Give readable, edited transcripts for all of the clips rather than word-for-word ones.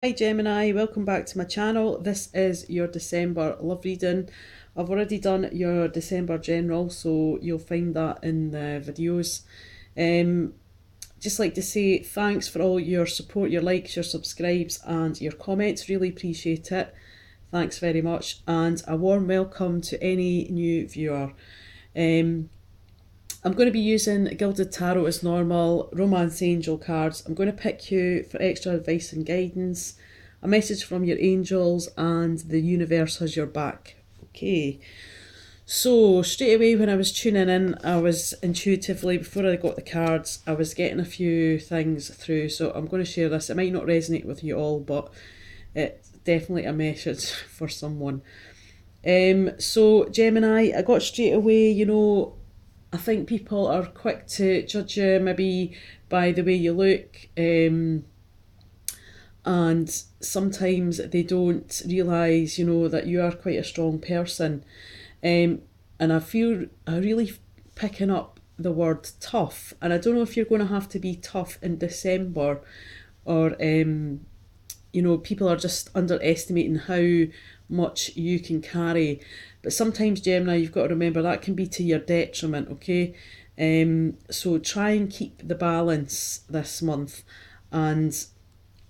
Hi Gemini, welcome back to my channel. This is your December love reading. I've already done your December general, so you'll find that in the videos. Just like to say thanks for all your support, your likes, your subscribes and your comments. Really appreciate it. Thanks very much, and a warm welcome to any new viewer. I'm going to be using Gilded Tarot as normal, Romance Angel cards. I'm going to pick you for extra advice and guidance, a message from your angels, and the universe has your back. Okay, so straight away when I was tuning in, I was intuitively, before I got the cards, I was getting a few things through. So I'm going to share this. It might not resonate with you all, but it's definitely a message for someone. So Gemini, I got straight away, I think people are quick to judge you maybe by the way you look, and sometimes they don't realise, that you are quite a strong person. And I really picking up the word tough, and I don't know if you're going to have to be tough in December, or people are just underestimating how much you can carry. But sometimes, Gemini, you've got to remember that can be to your detriment, okay? So try and keep the balance this month, and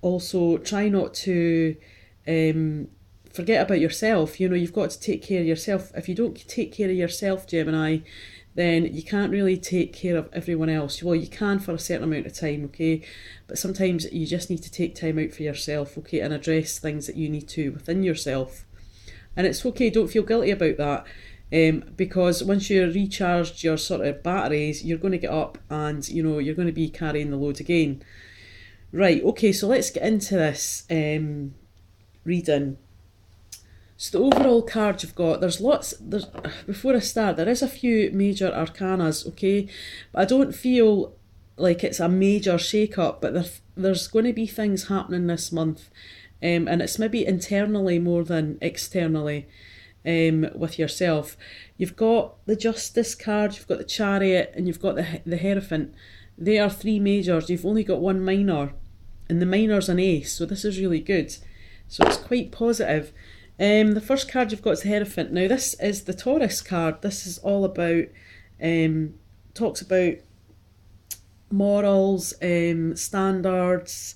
also try not to forget about yourself. You've got to take care of yourself. If you don't take care of yourself, Gemini, then you can't really take care of everyone else. Well, you can for a certain amount of time, okay? But sometimes you just need to take time out for yourself, okay, and address things that you need to within yourself. And it's okay, don't feel guilty about that. Because once you're recharged your sort of batteries, you're going to get up and you're going to be carrying the load again. Right, okay, so let's get into this reading. So the overall card you've got, before I start, there is a few major arcanas, okay? But I don't feel like it's a major shake-up, but there's going to be things happening this month. And it's maybe internally more than externally with yourself. You've got the Justice card, you've got the Chariot, and you've got the Hierophant. They are three majors, you've only got one minor, and the minor's an ace, so this is really good. So it's quite positive. The first card you've got is the Hierophant. Now this is the Taurus card. This is all about, talks about morals, standards,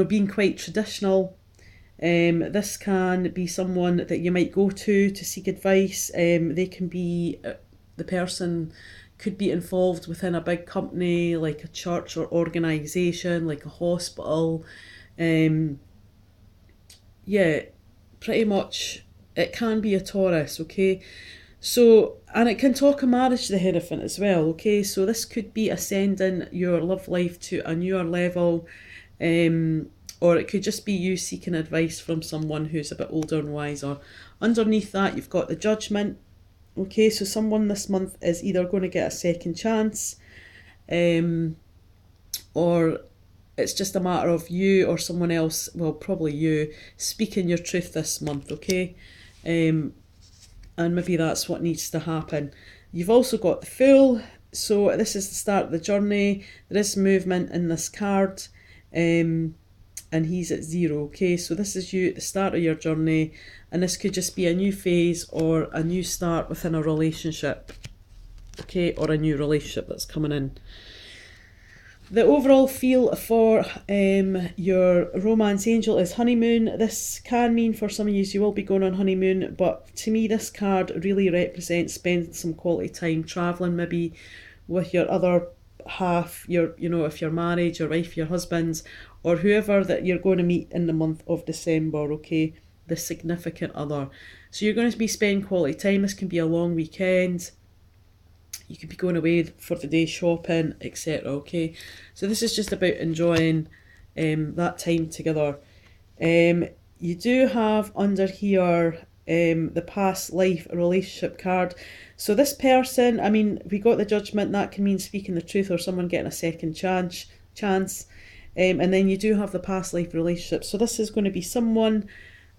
being quite traditional. This can be someone that you might go to seek advice. They can be, the person could be involved within a big company like a church or organisation, like a hospital. Yeah, pretty much it can be a Taurus, okay? So, and it can talk a marriage to the Hierophant as well, okay? So this could be ascending your love life to a newer level, or it could just be you seeking advice from someone who's a bit older and wiser. Underneath that, you've got the Judgment, okay? So someone this month is either going to get a second chance, or it's just a matter of you or someone else, well, probably you, speaking your truth this month, okay? And maybe that's what needs to happen. You've also got the Fool, so this is the start of the journey. There is movement in this card, and he's at 0, okay? So this is you at the start of your journey, and this could just be a new phase or a new start within a relationship, okay? Or a new relationship that's coming in. The overall feel for your romance angel is honeymoon. This can mean for some of you will be going on honeymoon, but to me this card really represents spending some quality time travelling, maybe with your other half, if you're married, your wife, your husband, or whoever that you're going to meet in the month of December, okay? The significant other. So you're going to be spending quality time. This can be a long weekend. You could be going away for the day shopping, etc. Okay, so this is just about enjoying that time together. You do have under here the past life relationship card. So this person, I mean, we got the Judgment. That can mean speaking the truth or someone getting a second chance. And then you do have the past life relationship. So this is going to be someone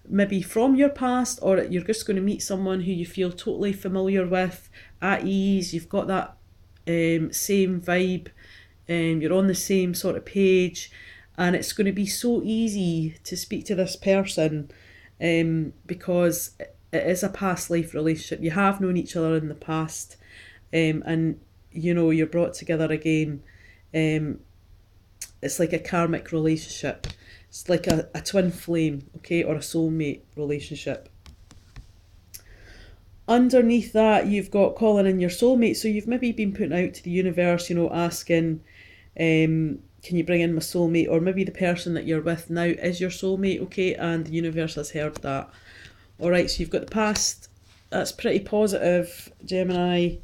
maybe from your past, or you're just going to meet someone who you feel totally familiar with, at ease. You've got that same vibe, you're on the same sort of page, and it's going to be so easy to speak to this person, because it is a past life relationship. You have known each other in the past, and you're brought together again. It's like a karmic relationship. It's like a twin flame, okay, or a soulmate relationship. Underneath that, you've got calling in your soulmate. So you've maybe been putting out to the universe, asking, can you bring in my soulmate? Or maybe the person that you're with now is your soulmate, okay, and the universe has heard that. Alright, so you've got the past. That's pretty positive, Gemini.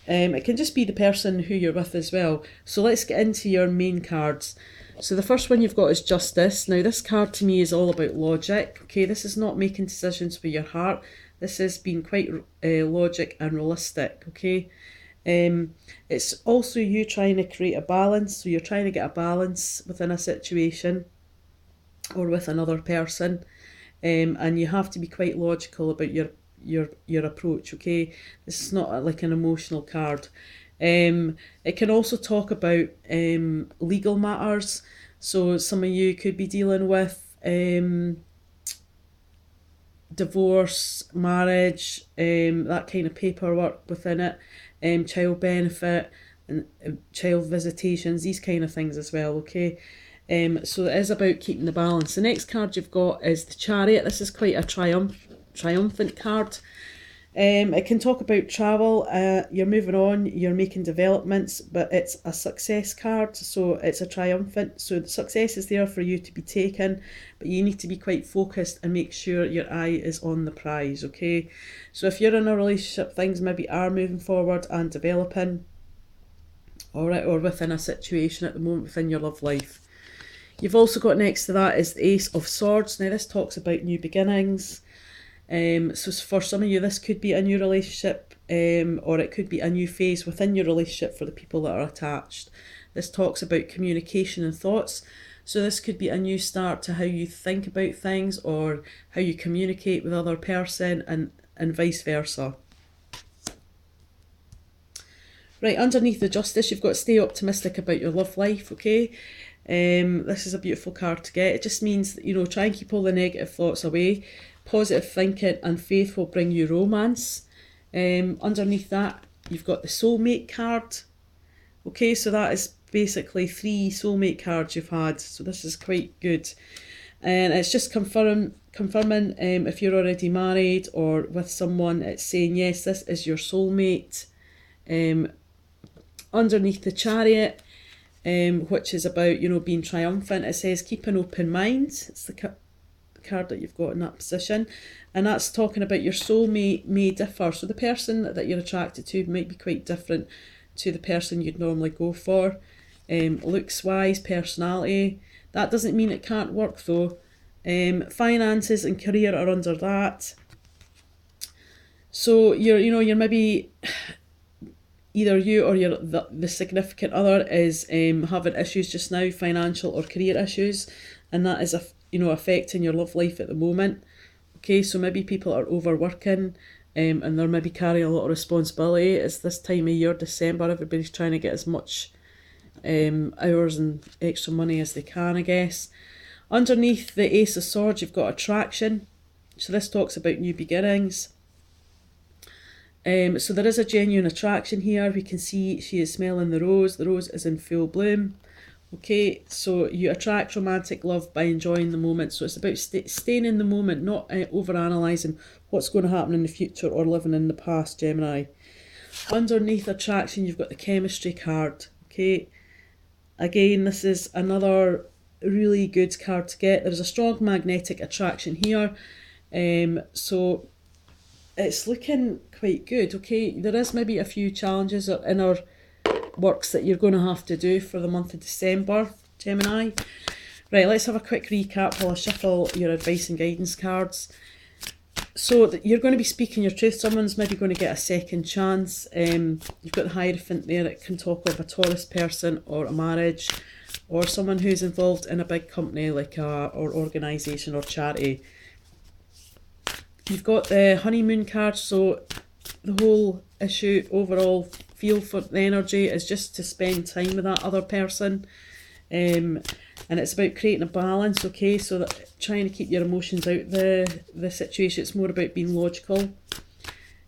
It can just be the person who you're with as well. So let's get into your main cards. So the first one you've got is Justice. Now this card to me is all about logic. Okay, this is not making decisions with your heart. This is being quite logic and realistic. Okay, it's also you trying to create a balance. So you're trying to get a balance within a situation or with another person, and you have to be quite logical about your approach. Okay, this is not like an emotional card. It can also talk about legal matters. So some of you could be dealing with divorce, marriage, that kind of paperwork within it, child benefit and child visitations, these kind of things as well, okay? So it is about keeping the balance. The next card you've got is the Chariot. This is quite a triumphant card. It can talk about travel, you're moving on, you're making developments, but it's a success card, so it's a triumphant. So the success is there for you to be taken, but you need to be quite focused and make sure your eye is on the prize, okay? So if you're in a relationship, things maybe are moving forward and developing, alright, or within a situation at the moment within your love life. You've also got next to that is the Ace of Swords. Now this talks about new beginnings. So for some of you, this could be a new relationship, or it could be a new phase within your relationship for the people that are attached. This talks about communication and thoughts. So this could be a new start to how you think about things or how you communicate with other person, and vice versa. Right, underneath the Justice, you've got stay optimistic about your love life, okay? This is a beautiful card to get. It just means that, try and keep all the negative thoughts away. Positive thinking and faith will bring you romance. Underneath that, you've got the soulmate card. Okay, so that is basically 3 soulmate cards you've had. So this is quite good. And it's just confirming if you're already married or with someone, it's saying, yes, this is your soulmate. Underneath the Chariot, which is about, being triumphant, it says keep an open mind. It's the card that you've got in that position, and that's talking about your soulmate may differ. So the person that you're attracted to might be quite different to the person you'd normally go for, looks wise, personality. That doesn't mean it can't work though. Finances and career are under that. So you're maybe either you or the significant other is having issues just now, financial or career issues, and that is affecting your love life at the moment. Okay, so maybe people are overworking, and they're maybe carrying a lot of responsibility. It's this time of year, December, everybody's trying to get as much hours and extra money as they can, I guess. Underneath the Ace of Swords, you've got attraction. So this talks about new beginnings. So there is a genuine attraction here. We can see she is smelling the rose. The rose is in full bloom. Okay, so you attract romantic love by enjoying the moment. So it's about staying in the moment, not over-analysing what's going to happen in the future or living in the past, Gemini. Underneath attraction, you've got the chemistry card. Okay, again, this is another really good card to get. There's a strong magnetic attraction here. So it's looking quite good. Okay, there is maybe a few challenges or inner works that you're going to have to do for the month of December, Gemini. Right, let's have a quick recap while I shuffle your advice and guidance cards. So you're going to be speaking your truth. Someone's maybe going to get a second chance. You've got the Hierophant there. It can talk of a Taurus person or a marriage or someone who's involved in a big company like or organisation or charity. You've got the honeymoon card, so the whole issue overall feel for the energy is just to spend time with that other person. And and it's about creating a balance, okay? So that trying to keep your emotions out the situation. It's more about being logical.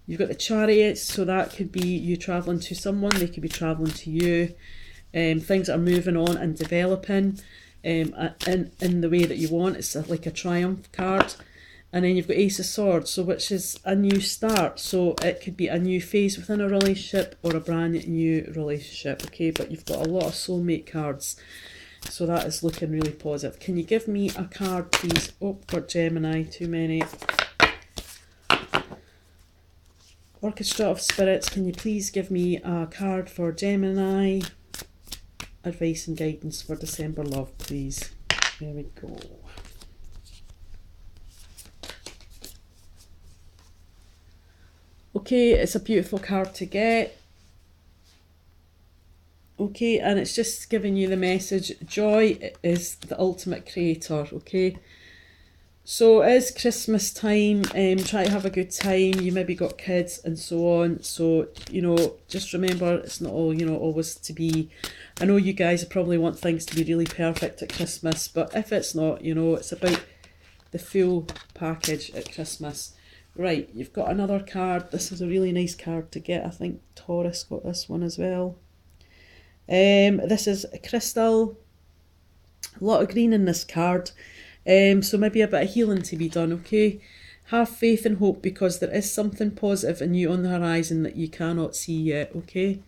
You've got the Chariot, so that could be you travelling to someone, they could be travelling to you. Things are moving on and developing in the way that you want. It's like a triumph card. And then you've got Ace of Swords, so which is a new start. So it could be a new phase within a relationship or a brand new relationship, okay? But you've got a lot of soulmate cards. So that is looking really positive. Can you give me a card, please? Oh, for Gemini, too many. Orchestra of Spirits, can you please give me a card for Gemini? Advice and guidance for December love, please. There we go. Okay, it's a beautiful card to get. Okay, and it's just giving you the message, joy is the ultimate creator, okay? So it is Christmas time, try to have a good time. You maybe got kids and so on. So, you know, just remember it's not all, you know, always to be, I know you guys probably want things to be really perfect at Christmas, but if it's not, you know, it's about the full package at Christmas. Right, you've got another card. This is a really nice card to get. I think Taurus got this one as well. This is a crystal. A lot of green in this card. So maybe a bit of healing to be done, okay? Have faith and hope because there is something positive and new on the horizon that you cannot see yet, okay?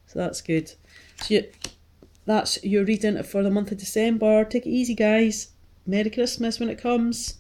So that's good. So that's your reading for the month of December. Take it easy, guys. Merry Christmas when it comes.